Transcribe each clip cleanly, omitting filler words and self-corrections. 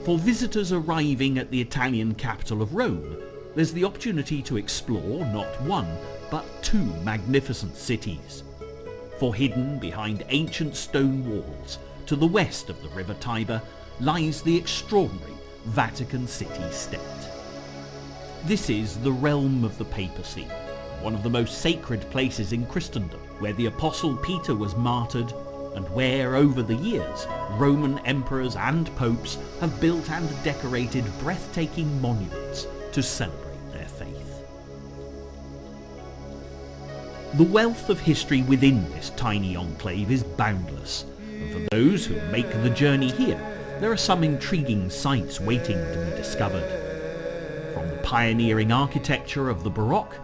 For visitors arriving at the Italian capital of Rome, there's the opportunity to explore not one, but two magnificent cities. For hidden behind ancient stone walls, to the west of the River Tiber, lies the extraordinary Vatican City-State. This is the realm of the papacy, one of the most sacred places in Christendom, where the Apostle Peter was martyred, and where, over the years, Roman emperors and popes have built and decorated breathtaking monuments to celebrate their faith. The wealth of history within this tiny enclave is boundless, and for those who make the journey here, there are some intriguing sights waiting to be discovered. From the pioneering architecture of the Baroque,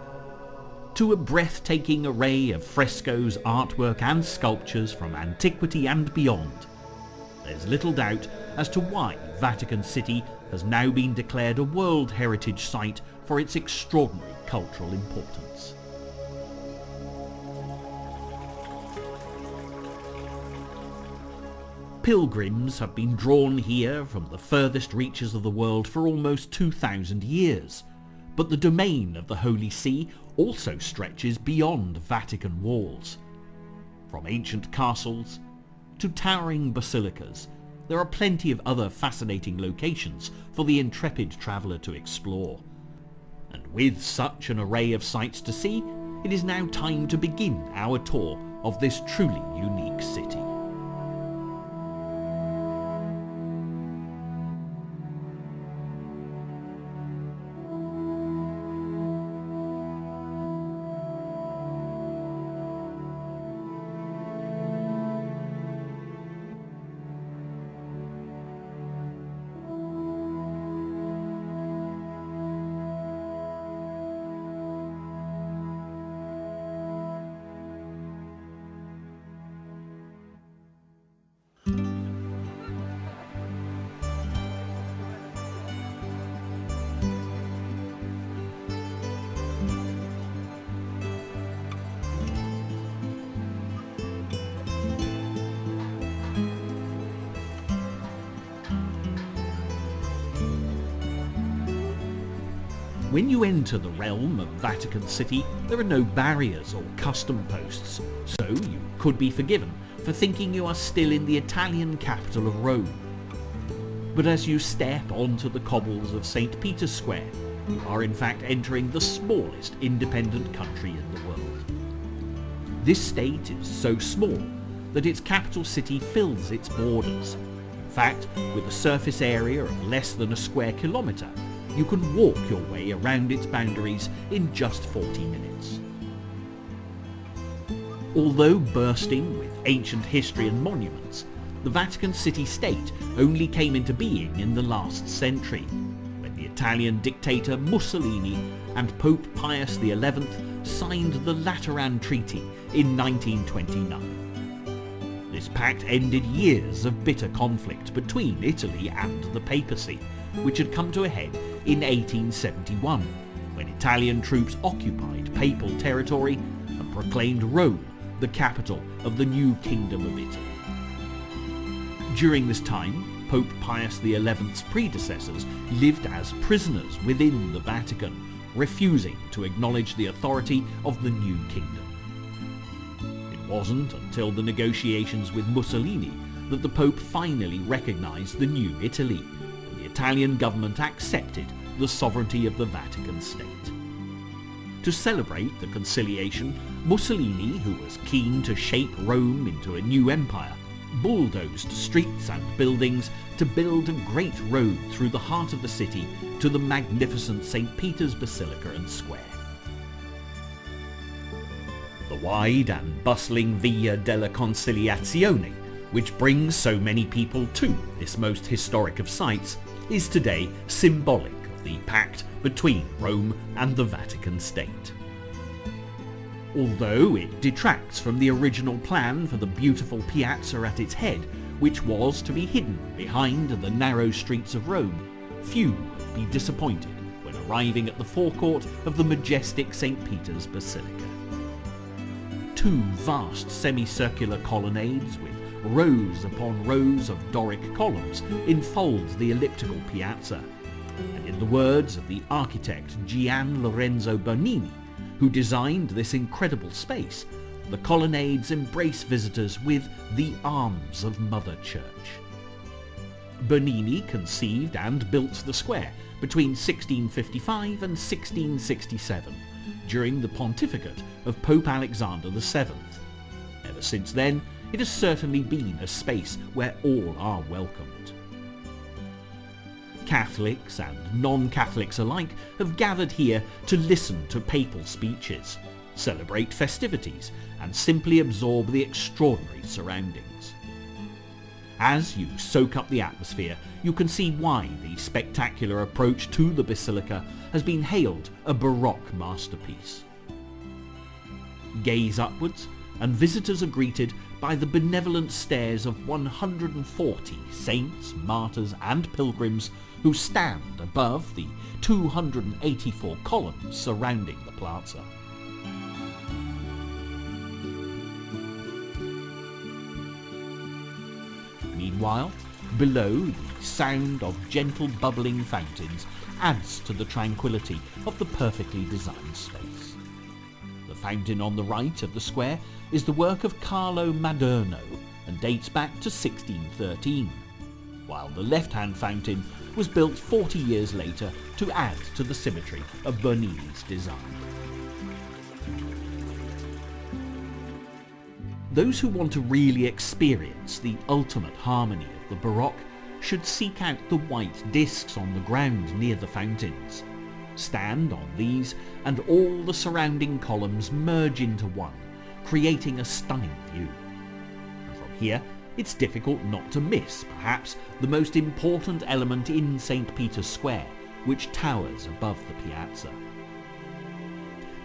to a breathtaking array of frescoes, artwork and sculptures from antiquity and beyond, there's little doubt as to why Vatican City has now been declared a World Heritage Site for its extraordinary cultural importance. Pilgrims have been drawn here from the furthest reaches of the world for almost 2,000 years, but the domain of the Holy See also stretches beyond Vatican walls. From ancient castles to towering basilicas, there are plenty of other fascinating locations for the intrepid traveller to explore. And with such an array of sights to see, it is now time to begin our tour of this truly unique city. When you enter the realm of Vatican City, there are no barriers or custom posts, so you could be forgiven for thinking you are still in the Italian capital of Rome. But as you step onto the cobbles of St. Peter's Square, you are in fact entering the smallest independent country in the world. This state is so small that its capital city fills its borders. In fact, with a surface area of less than a square kilometre, you can walk your way around its boundaries in just 40 minutes. Although bursting with ancient history and monuments, the Vatican City-State only came into being in the last century, when the Italian dictator Mussolini and Pope Pius XI signed the Lateran Treaty in 1929. This pact ended years of bitter conflict between Italy and the papacy, which had come to a head in 1871, when Italian troops occupied papal territory and proclaimed Rome the capital of the new Kingdom of Italy. During this time, Pope Pius XI's predecessors lived as prisoners within the Vatican, refusing to acknowledge the authority of the new kingdom. It wasn't until the negotiations with Mussolini that the Pope finally recognised the new Italy, and the Italian government accepted the sovereignty of the Vatican State. To celebrate the conciliation, Mussolini, who was keen to shape Rome into a new empire, bulldozed streets and buildings to build a great road through the heart of the city to the magnificent St. Peter's Basilica and Square. The wide and bustling Via della Conciliazione, which brings so many people to this most historic of sites, is today symbolic of the pact between Rome and the Vatican State. Although it detracts from the original plan for the beautiful piazza at its head, which was to be hidden behind the narrow streets of Rome, few will be disappointed when arriving at the forecourt of the majestic St. Peter's Basilica. Two vast semicircular colonnades with rows upon rows of Doric columns enfold the elliptical piazza, and in the words of the architect Gian Lorenzo Bernini, who designed this incredible space, the colonnades embrace visitors with the arms of Mother Church. Bernini conceived and built the square between 1655 and 1667, during the pontificate of Pope Alexander VII. Ever since then, it has certainly been a space where all are welcomed. Catholics and non-Catholics alike have gathered here to listen to papal speeches, celebrate festivities, and simply absorb the extraordinary surroundings. As you soak up the atmosphere, you can see why the spectacular approach to the basilica has been hailed a Baroque masterpiece. Gaze upwards, and visitors are greeted by the benevolent stares of 140 saints, martyrs and pilgrims who stand above the 284 columns surrounding the plaza. Meanwhile, below, the sound of gentle bubbling fountains adds to the tranquility of the perfectly designed space. The fountain on the right of the square is the work of Carlo Maderno and dates back to 1613, while the left-hand fountain was built 40 years later to add to the symmetry of Bernini's design. Those who want to really experience the ultimate harmony of the Baroque should seek out the white discs on the ground near the fountains. Stand on these and all the surrounding columns merge into one, creating a stunning view. And from here, it's difficult not to miss, perhaps, the most important element in St. Peter's Square, which towers above the piazza.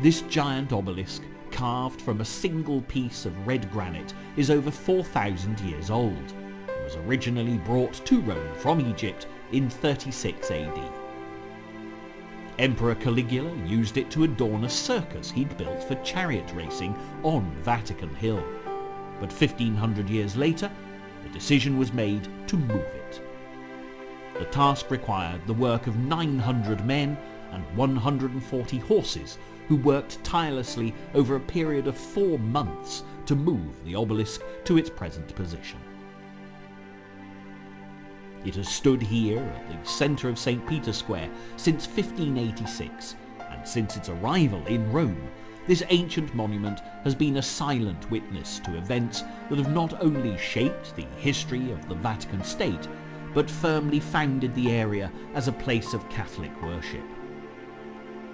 This giant obelisk, carved from a single piece of red granite, is over 4,000 years old and was originally brought to Rome from Egypt in 36 AD. Emperor Caligula used it to adorn a circus he'd built for chariot racing on Vatican Hill, but 1,500 years later, the decision was made to move it. The task required the work of 900 men and 140 horses who worked tirelessly over a period of 4 months to move the obelisk to its present position. It has stood here at the centre of St. Peter's Square since 1586, and since its arrival in Rome, this ancient monument has been a silent witness to events that have not only shaped the history of the Vatican State, but firmly founded the area as a place of Catholic worship.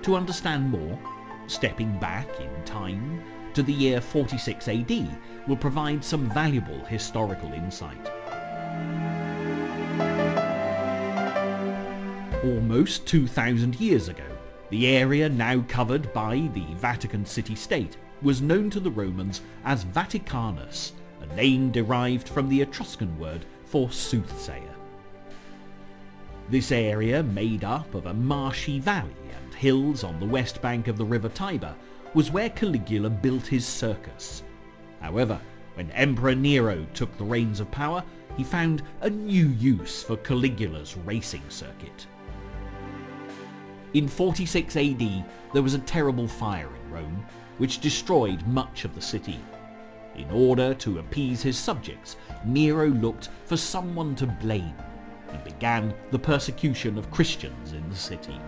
To understand more, stepping back in time to the year 46 AD will provide some valuable historical insight. Almost 2,000 years ago, the area now covered by the Vatican city-state was known to the Romans as Vaticanus, a name derived from the Etruscan word for soothsayer. This area, made up of a marshy valley and hills on the west bank of the river Tiber, was where Caligula built his circus. However, when Emperor Nero took the reins of power, he found a new use for Caligula's racing circuit. In 46 AD, there was a terrible fire in Rome, which destroyed much of the city. In order to appease his subjects, Nero looked for someone to blame and began the persecution of Christians in the city.